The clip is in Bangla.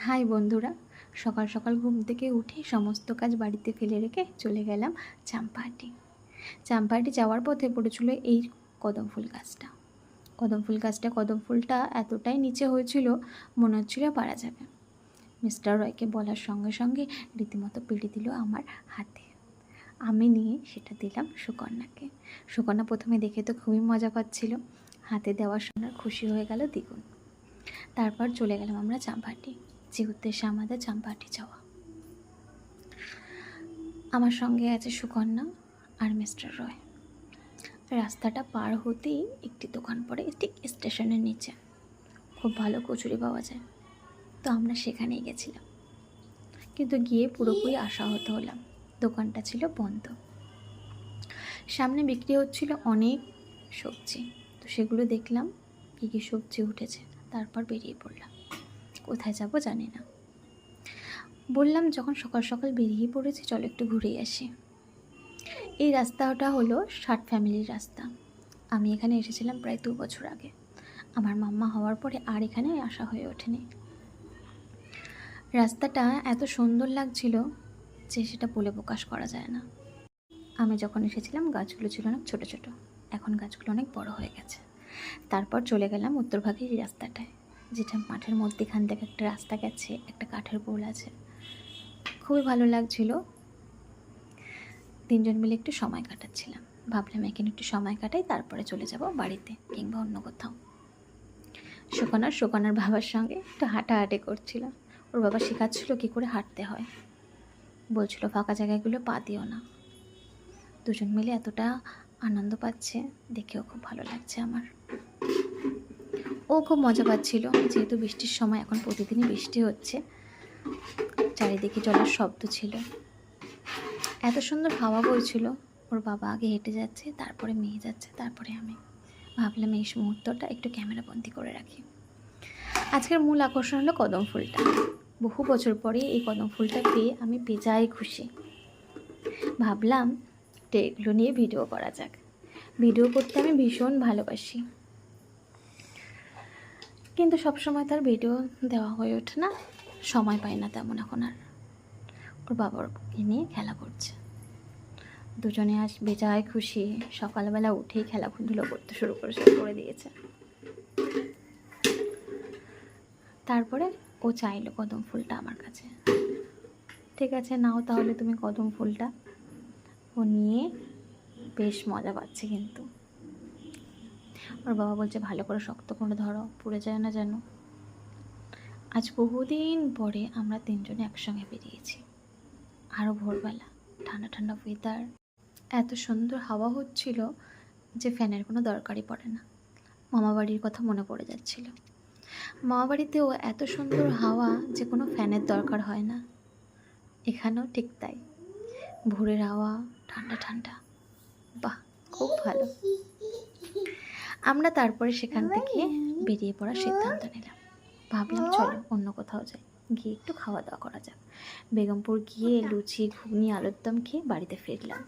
হাই বন্ধুরা, সকাল সকাল ঘুম থেকে উঠে সমস্ত কাজ বাড়িতে ফেলে রেখে চলে গেলাম চাম্পাহাটি। চাম্পাহাটি যাওয়ার পথে পড়েছিল এই কদম ফুল গাছটা। কদম ফুলটা এতটাই নিচে হয়েছিল, মনে হচ্ছিল পারা যাবে। মিস্টার রয়কে বলার সঙ্গে সঙ্গে রীতিমতো পেড়ে দিল আমার হাতে। আমি নিয়ে সেটা দিলাম সুকন্যাকে। সুকন্যা প্রথমে দেখে তো খুবই মজা পাচ্ছিল, হাতে দেওয়ার সময় খুশি হয়ে গেল দ্বিগুণ। তারপর চলে গেলাম আমরা চাম্পাহাটি, যে উদ্দেশ্যে আমাদের চাম্পাহাটি যাওয়া। আমার সঙ্গে আছে সুকন্যা আর মিস্টার রয়। রাস্তাটা পার হতেই একটি দোকান পড়ে ঠিক স্টেশনের নিচে, খুব ভালো কচুরি পাওয়া যায়। তো আমরা সেখানেই গেছিলাম, কিন্তু গিয়ে পুরোপুরি আশাহত হলাম, দোকানটা ছিল বন্ধ। সামনে বিক্রি হচ্ছিল অনেক সবজি, তো সেগুলো দেখলাম কী কী সবজি উঠেছে। তারপর বেরিয়ে পড়লাম, কোথায় যাব জানি না। বললাম যখন সকাল সকাল বেরিয়ে পড়েছি, চলো একটু ঘুরে আসি। এই রাস্তাটা হলো ষাট ফ্যামিলির রাস্তা। আমি এখানে এসেছিলাম প্রায় 2 বছর আগে। আমার মাম্মা হওয়ার পরে আর এখানে আসা হয়ে ওঠেনি। রাস্তাটা এত সুন্দর লাগছিল যে সেটা বলে প্রকাশ করা যায় না। আমি যখন এসেছিলাম গাছগুলো ছিল অনেক ছোটো ছোটো, এখন গাছগুলো অনেক বড় হয়ে গেছে। তারপর চলে গেলাম উত্তরভাগের এই রাস্তাটায়, যেটা মাঠের মধ্যেখান থেকে একটা রাস্তা গেছে, একটা কাঠের পোল আছে। খুবই ভালো লাগছিল। 3 জন মিলে একটু সময় কাটাচ্ছিলাম। ভাবলাম এখানে একটু সময় কাটাই, তারপরে চলে যাব বাড়িতে কিংবা অন্য কোথাও। সুকন্যার বাবার সঙ্গে একটু হাঁটাহাঁটি করছিল। ওর বাবা শেখাচ্ছিল কী করে হাঁটতে হয়। বলছিল ফাঁকা জায়গাগুলো পা দিও না। দুজন মিলে এতটা আনন্দ পাচ্ছে, দেখেও খুব ভালো লাগছে আমার। ও খুব মজা পাচ্ছিল, যেহেতু বৃষ্টির সময়, এখন প্রতিদিনই বৃষ্টি হচ্ছে, চারিদিকে জলের শব্দ ছিল, এত সুন্দর হাওয়া বইছিল। ওর বাবা আগে হেঁটে যাচ্ছে, তারপরে মেয়ে যাচ্ছে, তারপরে আমি। ভাবলাম এই মুহূর্তটা একটু ক্যামেরা বন্দি করে রাখি। আজকের মূল আকর্ষণ হলো কদম ফুলটা। বহু বছর পরে এই কদম ফুলটা পেয়ে আমি বেজায় খুশি। ভাবলাম এগুলো নিয়ে ভিডিও করা যাক। ভিডিও করতে আমি ভীষণ ভালোবাসি, কিন্তু সবসময় তার ভিডিও দেওয়া হয়ে ওঠে না, সময় পাই না তেমন এখন আর। ওর বাবাকে নিয়ে খেলা করছে, দুজনে আজ বেজায় খুশি। সকালবেলা উঠেই খেলাধুলো করতে শুরু করে দিয়েছে। তারপরে ও চাইলো কদম ফুলটা আমার কাছে। ঠিক আছে, নাও তাহলে তুমি কদম ফুলটা। ও নিয়ে বেশ মজা পাচ্ছে, কিন্তু ওর বাবা বলছে ভালো করে শক্ত করে ধরো, পুড়ে যায় না যেন। আজ বহুদিন পরে আমরা 3 জনে একসঙ্গে বেরিয়েছি। আরও ভোরবেলা, ঠান্ডা ঠান্ডা ওয়েদার, এত সুন্দর হাওয়া হচ্ছিল যে ফ্যানের কোনো দরকারই পড়ে না। মামাবাড়ির কথা মনে পড়ে যাচ্ছিল। মামাবাড়িতেও এত সুন্দর হাওয়া যে কোনো ফ্যানের দরকার হয় না, এখানেও ঠিক তাই। ভোরের হাওয়া ঠান্ডা ঠান্ডা, বাহ, খুব ভালো। আমরা তারপরে সেখান থেকে বেরিয়ে পড়ার সিদ্ধান্ত নিলাম। ভাবলাম চলো অন্য কোথাও যাই, গিয়ে একটু খাওয়া দাওয়া করা যাক। বেগমপুর গিয়ে লুচি, ঘুগনি, আলুর দম খেয়ে বাড়িতে ফিরলাম।